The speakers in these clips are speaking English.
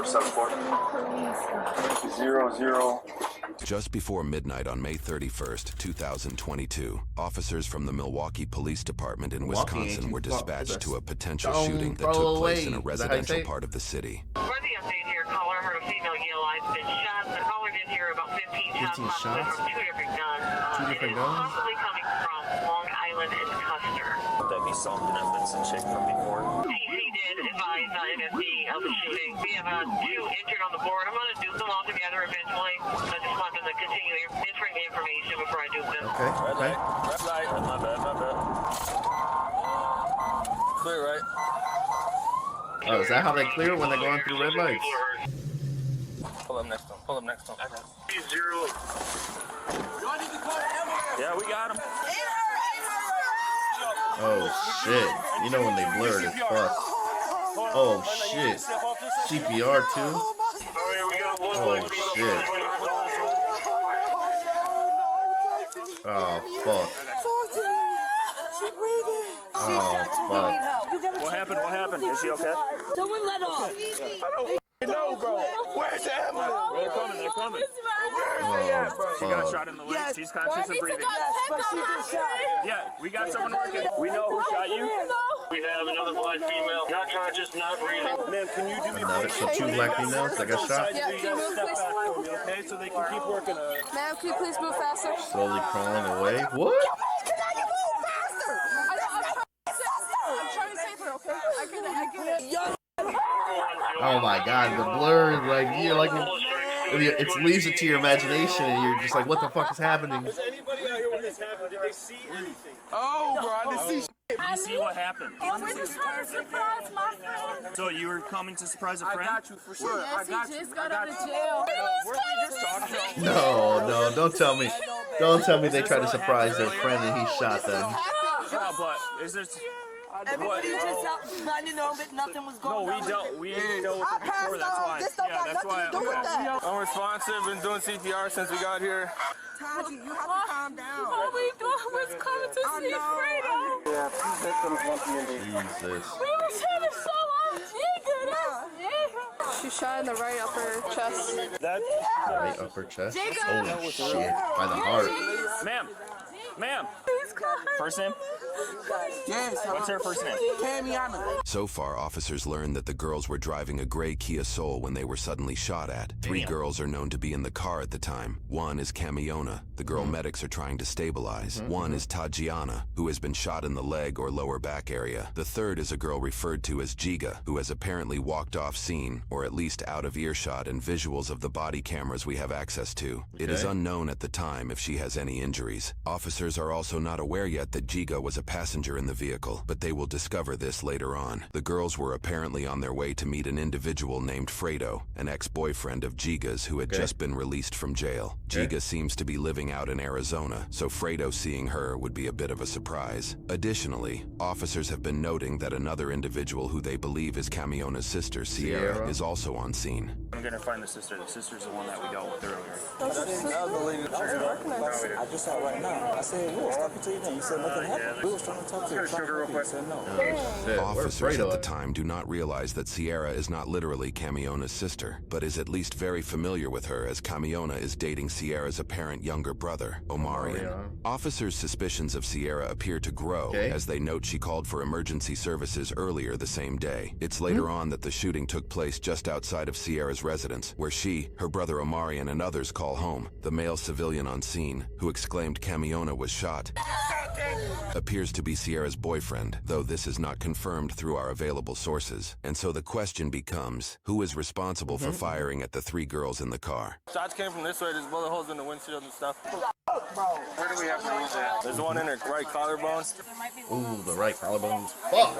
00. Just before midnight on May 31st, 2022, officers from the Milwaukee Police Department in Wisconsin were dispatched to a potential shooting that took place in a residential part of the city. For the update here, caller heard a female yell, "I've been shot." The caller did hear about 15 shots possibly from two different guns. Possibly coming from Long Island and Custer. Would that be something that's been some chick from before? TC did advise NFD of the shooting. We have two injured on the board. I'm going to dupe them all together eventually. I just want them to continue entering the information before I dupe them. Okay. Red light. My bad. Clear, right? Oh, is that how they clear when they're going through red lights? Pull up next one. Zero. Yeah, we got him. Oh shit. You know when they blurred as fuck. Oh shit. CPR too? Oh shit. Oh fuck. Oh fuck. What happened? Is she okay? Someone let off. I don't know, bro. Where's the ambulance? They're coming. Where's they at, bro? She got shot in the leg. She's conscious and breathing. Yeah, we got someone working. We know who shot you. We have another black female, not conscious, not breathing. Ma'am, can you do me a favor? So two black females that got shot? Yeah, can you move please? Okay, so they can keep working on it. Ma'am, can you please move faster? Slowly crawling away. What? I'm trying to save her, okay? I get it. Oh my god, the blur, like, you're like, it leaves it to your imagination and you're just like, what the fuck is happening? Does anybody out here when this happened, did they see anything? Oh, bro, I didn't see shit. You see what happened? We're just trying to surprise my friend. So you were coming to surprise a friend? I got you for sure. Yes, he just got out of jail. No, don't tell me. Don't tell me they tried to surprise their friend and he shot them. Yeah, but is there... Everybody was just out minding their own business, nothing was going on. We didn't know what before, that's why. Yeah, that's why. I'm responsive, been doing CPR since we got here. Taji, you have to calm down. All we doing was coming to see Fredo. Yeah, victims want the Jesus. We were trying to show our jigger. She shot in the right upper chest. Right upper chest? Holy shit. By the heart. Ma'am. First name? Yes. What's her first name? So far, officers learned that the girls were driving a gray Kia Soul when they were suddenly shot at. Three girls are known to be in the car at the time. One is Camiona, the girl medics are trying to stabilize. One is Tajiana, who has been shot in the leg or lower back area. The third is a girl referred to as Giga, who has apparently walked off scene, or at least out of earshot and visuals of the body cameras we have access to. It is unknown at the time if she has any injuries. Officers are also not aware yet that Giga was a passenger in the vehicle, but they will discover this later on. The girls were apparently on their way to meet an individual named Fredo, an ex-boyfriend of Giga's who had just been released from jail. Giga seems to be living out in Arizona, so Fredo seeing her would be a bit of a surprise. Additionally, officers have been noting that another individual who they believe is Camiona's sister, Sierra, is also on scene. I'm gonna find the sister. The sister's the one that we dealt with earlier. I just saw it right now. I said, we was talking to you, and you said nothing happened. We was trying to talk to you. You said no. Officers at the time do not realize that Sierra is not literally Camiona's sister, but is at least very familiar with her as Camiona is dating Sierra's apparent younger brother, Omarion. Officers' suspicions of Sierra appear to grow as they note she called for emergency services earlier the same day. It's later on that the shooting took place just outside of Sierra's residence, where she, her brother Omarion, and others call home. The male civilian on scene, who exclaimed Camiona was shot, appears to be Sierra's boyfriend, though this is not confirmed through our available sources. And so the question becomes, who is responsible for firing at the three girls in the car? Shots came from this way. There's bullet holes in the windshield and stuff. Where do we have to use that? There's one in her right collarbone. Ooh, the right collarbone. Fuck!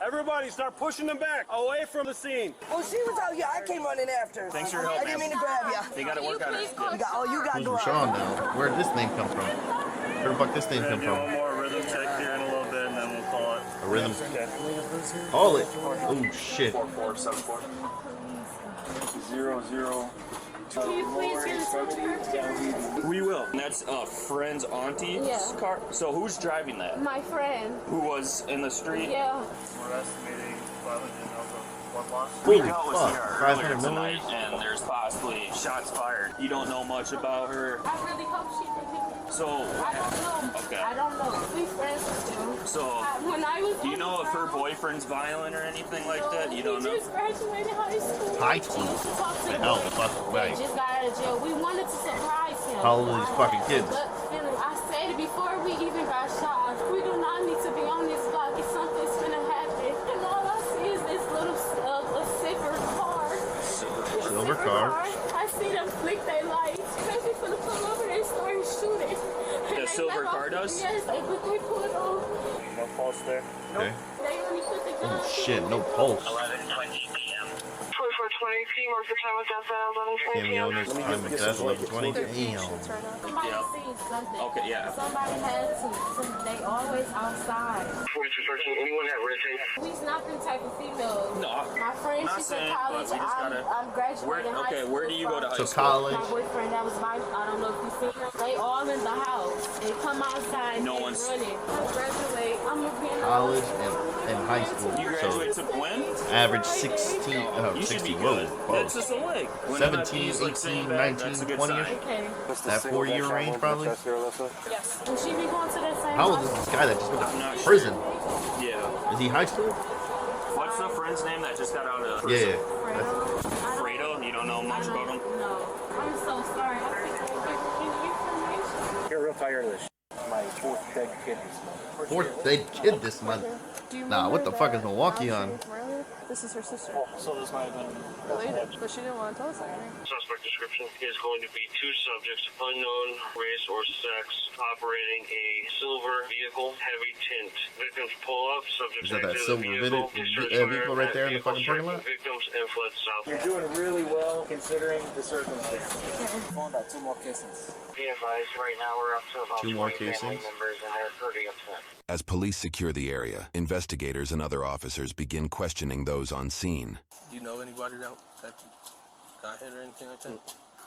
Everybody start pushing them back, away from the scene. Well, she was out here. I came running after her. Thanks for your help, I didn't mean to grab you. They gotta work on it. You got Who's Rashawn now? Where did this name come from? Where the fuck this name come One from? more rhythm check here in a little bit, and then we'll call it. A rhythm. Call it. Oh shit. 4474. 00. Can you please get us over here? We will. And that's a friend's auntie's car. So who's driving that? My friend. Who was in the street? Yeah. We're estimating mileage of We Holy dealt with fuck, her earlier 500 tonight, millimeters? and there's possibly shots fired. You don't know much about her. I really hope she didn't. So, I don't know. okay. I don't know. We friends with them. So, When I was do you know if her boyfriend's violent or anything like that? You don't know? He just graduated high school. High school? He used to talk to The the hell, boys. fuck, right. He just got out of jail. We wanted to surprise him. How old are these fucking kids? But I said it before we even got shot. We do not need to be on this block if something's gonna happen. And all I see is this little silver car. Silver car? I see them flick their lights. They finna pull over and start shooting. The silver car does? Yes, they put it on. No pulse there. They only put the gun. Oh shit, no pulse. 11:20 p.m. 24:20 p.m. What's the time with that? 11:20 p.m. Camiona's time of death, 11:20. Damn. Somebody seen something. Okay, yeah. Somebody had to. They always outside. 4213. Anyone have red tape? We's not them type of females. No, My friend, not she's in saying, college. but we just gotta- I'm graduating high Okay, school. where do you go to high So school? college. My boyfriend, that was my, I don't know if you seen him. They all in the house. They come outside. No and one's- running. I graduate. I'm gonna be in the College and high school. You graduate to when? Average 16, You should 60, be whoa, good. whoa. That's just a leg. When 17, he's, like, saying 18, that, 19, that's a good 20 -ish? sign. Okay. That 4-year range, probably? Yes. And she be going to that same How old is house. this guy that just went I'm not to sure. prison? Yeah. Is he high school? What's the friend's name that just got out of Yeah. prison? Fredo. Fredo? You don't know much about him? No. I'm so sorry. I think I gave you any information. You're real tired of this. My fourth dead kid this month. Fourth dead kid this month. Nah, what the fuck is Milwaukee on? This is her sister. So this might have been Related, but she didn't want to tell us anything. Suspect description is going to be two subjects, unknown race or sex, operating a silver vehicle, heavy tint. Victims pull up, subjects Is that that exit silver the vehicle, vehicle right there in the fucking parking lot? Victims and fled south. You're doing really well considering the circumstances. Found out 2 more cases. Be advised, right now we're up to about 2 more 20 family casings? members and they're pretty upset. As police secure the area, investigators and other officers begin questioning those on scene. Do you know anybody that got hit or anything like that?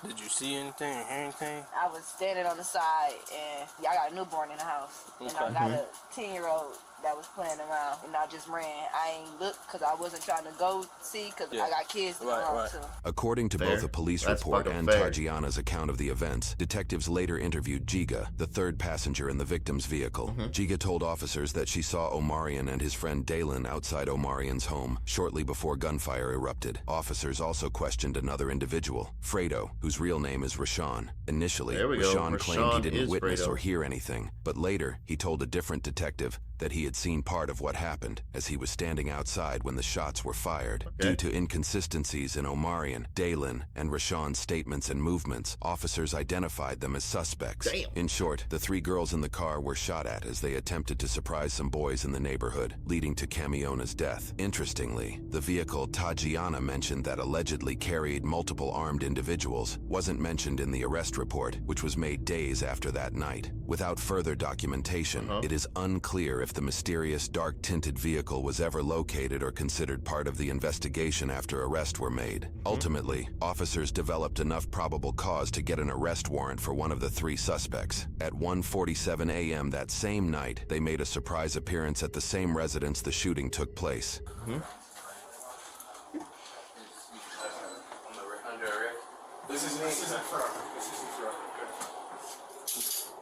Did you see anything or hear anything? I was standing on the side, and I got a newborn in the house, and I got a 10-year-old that was playing around, and I just ran. I ain't looked because I wasn't trying to go see because I got kids to go home too. According to Fair. both a police That's report fucking and fair. Tajiana's account of the events, detectives later interviewed Giga, the third passenger in the victim's vehicle. Giga told officers that she saw Omarion and his friend Dalen outside Omarion's home shortly before gunfire erupted. Officers also questioned another individual, Fredo, whose real name is Rashawn. Initially, There we go. Rashawn claimed he Rashawn didn't is witness Fredo. or hear anything, but later he told a different detective that he had seen part of what happened as he was standing outside when the shots were fired. Okay. Due to inconsistencies in Omarion, Dalen, and Rashawn's statements and movements, officers identified them as suspects. Damn. In short, the 3 girls in the car were shot at as they attempted to surprise some boys in the neighborhood, leading to Camiona's death. Interestingly, the vehicle Tajiana mentioned that allegedly carried multiple armed individuals wasn't mentioned in the arrest report, which was made days after that night. Without further documentation, it is unclear if the mysterious dark-tinted vehicle was ever located or considered part of the investigation after arrests were made. Ultimately, officers developed enough probable cause to get an arrest warrant for one of the 3 suspects. At 1:47 a.m. that same night, they made a surprise appearance at the same residence the shooting took place.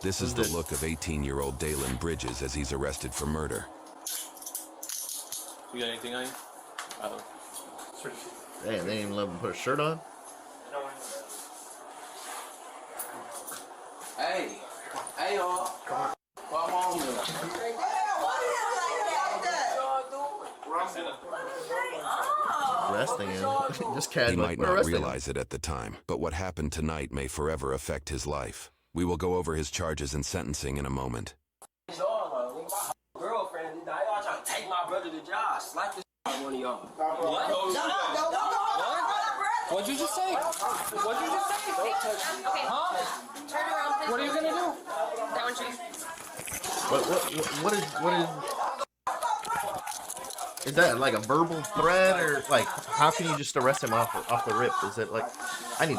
This is the look of 18-year-old Dalen Bridges as he's arrested for murder. You got anything on you? Damn, they didn't even let him put a shirt on? Hey, y'all. Well, I'm on here. Arresting him. Just He casually. might We're not arresting him. realize it at the time, but what happened tonight may forever affect his life. We will go over his charges and sentencing in a moment. Girlfriend, y'all trying to take my brother to job. Slap this one of y'all. What? What'd you just say? What'd you just say? Don't touch me. Huh? Turn around. What are you gonna do? Don't you? What is that like a verbal threat or like how can you just arrest him off the rip? Is it like I need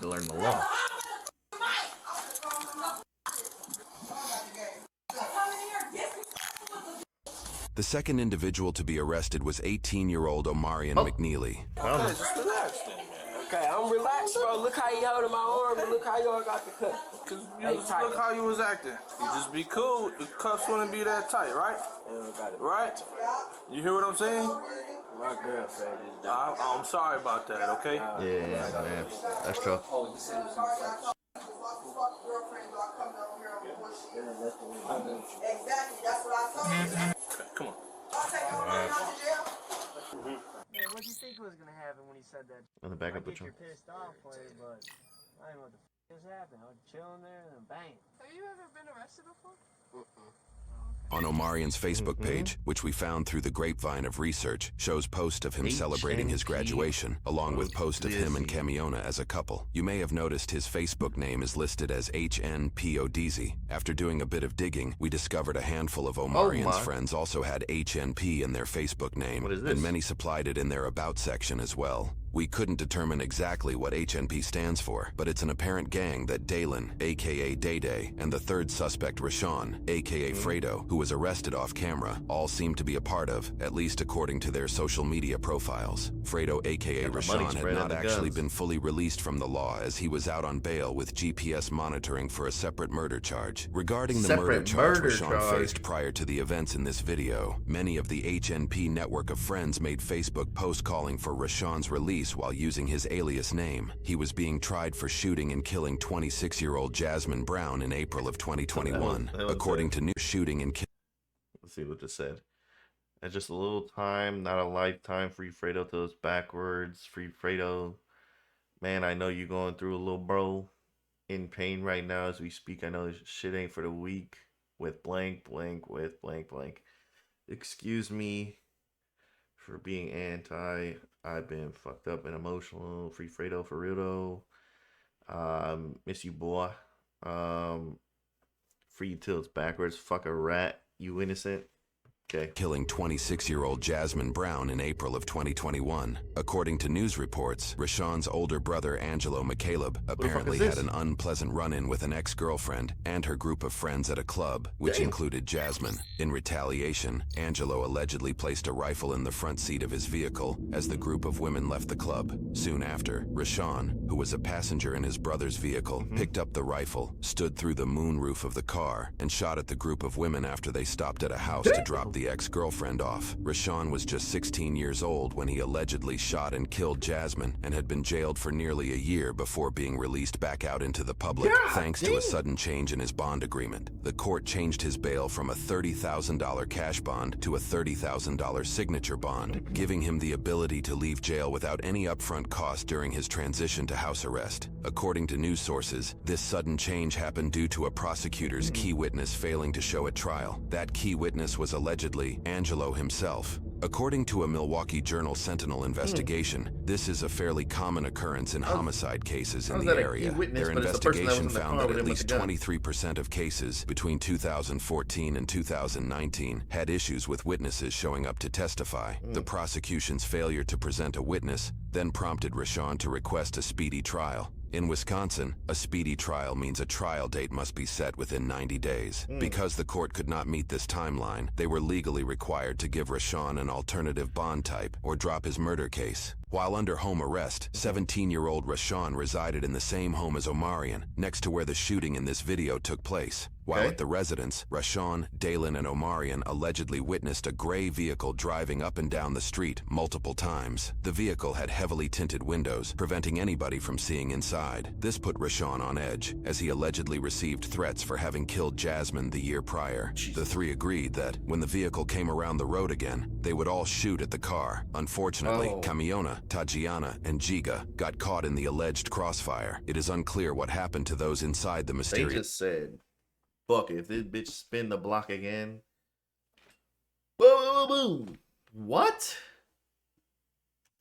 to learn the law. The second individual to be arrested was 18-year-old Omarion McNeely. Okay, just relax then, man. Okay, I'm relaxed, bro. Look how you holding my arm and look how y'all got the cut. Cause look how you was acting. You just be cool. The cuffs wouldn't be that tight, right? Right? You hear what I'm saying? My girl said this. I'm sorry about that, okay? Yeah, man. That's tough. Exactly, that's what I told you. Okay, come on. I'll take your money out of jail. Yeah, what do you think was gonna happen when he said that? On the back I of the get you're trunk. pissed off, player, but I don't know what the f is happening. I was chilling there and then bang. Have you ever been arrested before? On Omarion's Facebook page, which we found through the grapevine of research, shows post of him celebrating his graduation, along with post of him and Camiona as a couple. You may have noticed his Facebook name is listed as HNPODZ. After doing a bit of digging, we discovered a handful of Omarion's friends also had HNP in their Facebook name, and many supplied it in their About section as well. We couldn't determine exactly what HNP stands for, but it's an apparent gang that Dalen, aka Day Day, and the third suspect Rashawn, aka Fredo, who was arrested off camera, all seem to be a part of, at least according to their social media profiles. Fredo, aka Rashawn, had not actually been fully released from the law as he was out on bail with GPS monitoring for a separate murder charge. Regarding the murder charge Rashawn faced prior to the events in this video, many of the HNP network of friends made Facebook posts calling for Rashawn's release while using his alias name. He was being tried for shooting and killing 26-year-old Jasmine Brown in April of 2021, according to new shooting and killing. Let's see what this said. It's just a little time, not a lifetime. Free Fredo till it's backwards. Free Fredo. Man, I know you're going through a little bro. In pain right now as we speak. I know this shit ain't for the weak. With blank, blank, with blank, blank. Excuse me for being anti. I've been fucked up and emotional. Free Fredo for real though. Miss you, boy. Free you till it's backwards. Fuck a rat. You innocent. Okay. Killing 26-year-old Jasmine Brown in April of 2021. According to news reports, Rashawn's older brother Angelo McCaleb apparently had an unpleasant run-in with an ex-girlfriend and her group of friends at a club, which included Jasmine. In retaliation, Angelo allegedly placed a rifle in the front seat of his vehicle as the group of women left the club. Soon after, Rashawn, who was a passenger in his brother's vehicle, picked up the rifle, stood through the moonroof of the car, and shot at the group of women after they stopped at a house to drop the ex-girlfriend off. Rashawn was just 16 years old when he allegedly shot and killed Jasmine and had been jailed for nearly a year before being released back out into the public thanks to a sudden change in his bond agreement. The court changed his bail from a $30,000 cash bond to a $30,000 signature bond, giving him the ability to leave jail without any upfront cost during his transition to house arrest. According to news sources, this sudden change happened due to a prosecutor's key witness failing to show at trial. That key witness was allegedly Angelo himself. According to a Milwaukee Journal Sentinel investigation, this is a fairly common occurrence in homicide cases in the area. Their investigation found that at least 23% of cases between 2014 and 2019 had issues with witnesses showing up to testify. The prosecution's failure to present a witness then prompted Rashawn to request a speedy trial. In Wisconsin, a speedy trial means a trial date must be set within 90 days. Because the court could not meet this timeline, they were legally required to give Rashawn an alternative bond type or drop his murder case. While under home arrest, 17-year-old Rashawn resided in the same home as Omarion, next to where the shooting in this video took place. While at the residence, Rashawn, Dalen, and Omarion allegedly witnessed a gray vehicle driving up and down the street multiple times. The vehicle had heavily tinted windows, preventing anybody from seeing inside. This put Rashawn on edge, as he allegedly received threats for having killed Jasmine the year prior. The three agreed that, when the vehicle came around the road again, they would all shoot at the car. Unfortunately, Camiona, Tatiana, and Giga got caught in the alleged crossfire. It is unclear what happened to those inside the mysterious... They just said, fuck it, if this bitch spin the block again... Boom, boom, boom. What?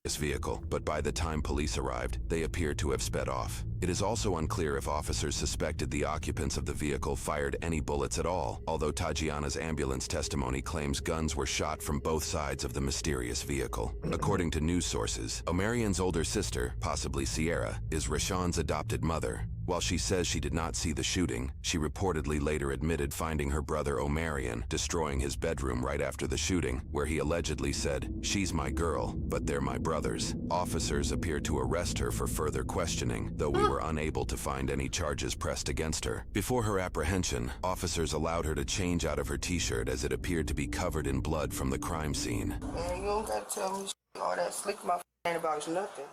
This vehicle, but by the time police arrived, they appeared to have sped off. It is also unclear if officers suspected the occupants of the vehicle fired any bullets at all, although Tatiana's ambulance testimony claims guns were shot from both sides of the mysterious vehicle. According to news sources, Omarion's older sister, possibly Sierra, is Rashawn's adopted mother. While she says she did not see the shooting, she reportedly later admitted finding her brother Omarion destroying his bedroom right after the shooting, where he allegedly said, "She's my girl, but they're my brothers." Officers appeared to arrest her for further questioning, though we were unable to find any charges pressed against her. Before her apprehension, officers allowed her to change out of her t-shirt as it appeared to be covered in blood from the crime scene. Man, you don't gotta tell me all that slick my ain't about nothing.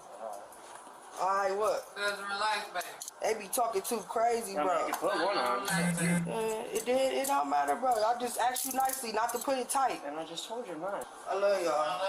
Alright, what? Just relax, baby. They be talking too crazy, bro. You can put one on. It don't matter, bro. I just asked you nicely not to put it tight. And I just told you not. I love y'all.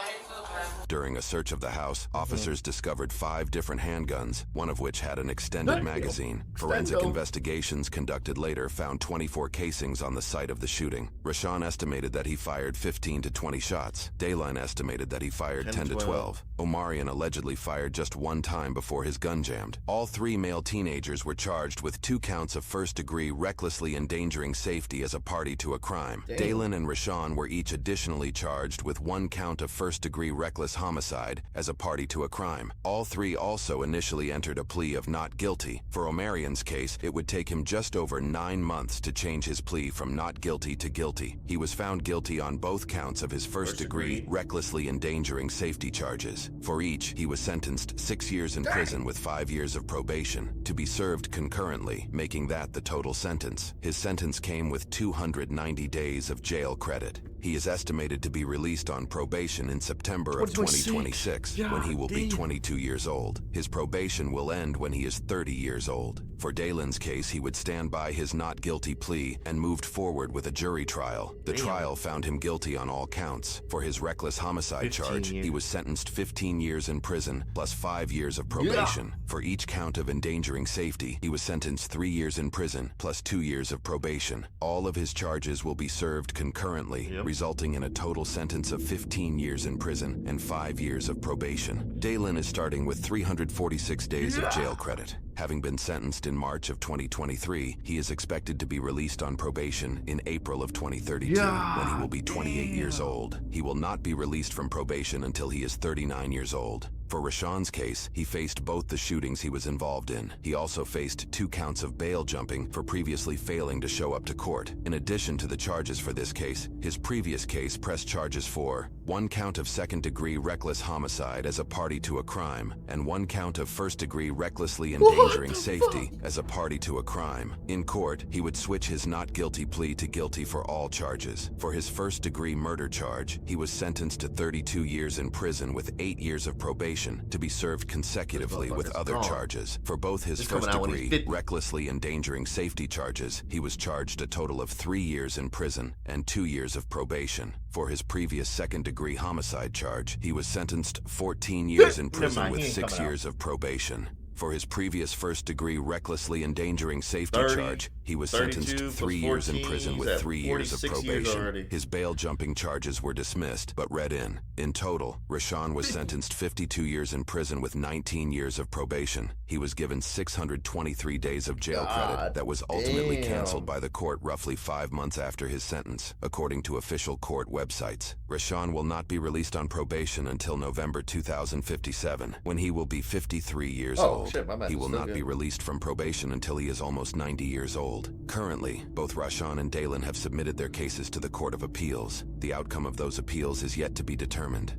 During a search of the house, officers discovered 5 different handguns, one of which had an extended magazine. Forensic investigations conducted later found 24 casings on the site of the shooting. Rashawn estimated that he fired 15 to 20 shots. Dayline estimated that he fired 10 to 12. Omarion allegedly fired just one time before his gun jammed. All 3 male teenagers were charged with 2 counts of first-degree recklessly endangering safety as a party to a crime. Daylan and Rashawn were each additionally charged with 1 count of first-degree reckless homicide as a party to a crime. All 3 also initially entered a plea of not guilty. For Omarion's case, it would take him just over 9 months to change his plea from not guilty to guilty. He was found guilty on both counts of his first-degree recklessly endangering safety charges. For each, he was sentenced 6 years in prison with 5 years of probation, to be served concurrently, making that the total sentence. His sentence came with 290 days of jail credit. He is estimated to be released on probation in September of 2026, when he will be 22 years old. His probation will end when he is 30 years old. For Daylan's case, he would stand by his not guilty plea and moved forward with a jury trial. The trial found him guilty on all counts. For his reckless homicide charge, he was sentenced 15 years in prison plus 5 years of probation. For each count of endangering safety, he was sentenced 3 years in prison plus 2 years of probation. All of his charges will be served concurrently, resulting in a total sentence of 15 years in prison and 5 years of probation. Daylan is starting with 346 days of jail credit. Having been sentenced in March of 2023, he is expected to be released on probation in April of 2032, when he will be 28 years old. He will not be released from probation until he is 39 years old. For Rashawn's case, he faced both the shootings he was involved in. He also faced 2 counts of bail jumping for previously failing to show up to court. In addition to the charges for this case, his previous case pressed charges for 1 count of second-degree reckless homicide as a party to a crime, and 1 count of first-degree recklessly endangering safety as a party to a crime. In court, he would switch his not guilty plea to guilty for all charges. For his first-degree murder charge, he was sentenced to 32 years in prison with 8 years of probation, to be served consecutively with other charges. For both his first-degree recklessly endangering safety charges, he was charged a total of 3 years in prison and 2 years of probation. For his previous second-degree homicide charge, he was sentenced 14 years in prison with 6 years of probation. For his previous first-degree recklessly endangering safety charge, he was sentenced 3 years in prison with 3 years of probation. His bail jumping charges were dismissed, but read in. In total, Rashawn was sentenced 52 years in prison with 19 years of probation. He was given 623 days of jail credit that was ultimately canceled by the court roughly 5 months after his sentence, according to official court websites. Rashawn will not be released on probation until November 2057, when he will be 53 years old. He will not be released from probation until he is almost 90 years old. Currently, both Rashawn and Daylan have submitted their cases to the Court of Appeals. The outcome of those appeals is yet to be determined.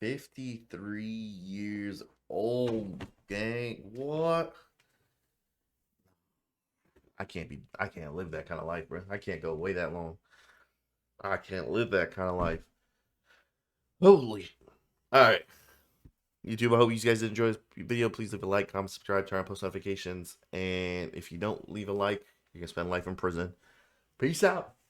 53 years old, gang. What? I can't live that kind of life, bro. I can't go away that long. I can't live that kind of life. Holy. All right. YouTube, I hope you guys enjoy this video. Please leave a like, comment, subscribe, turn on post notifications. And if you don't leave a like, you're going to spend life in prison. Peace out.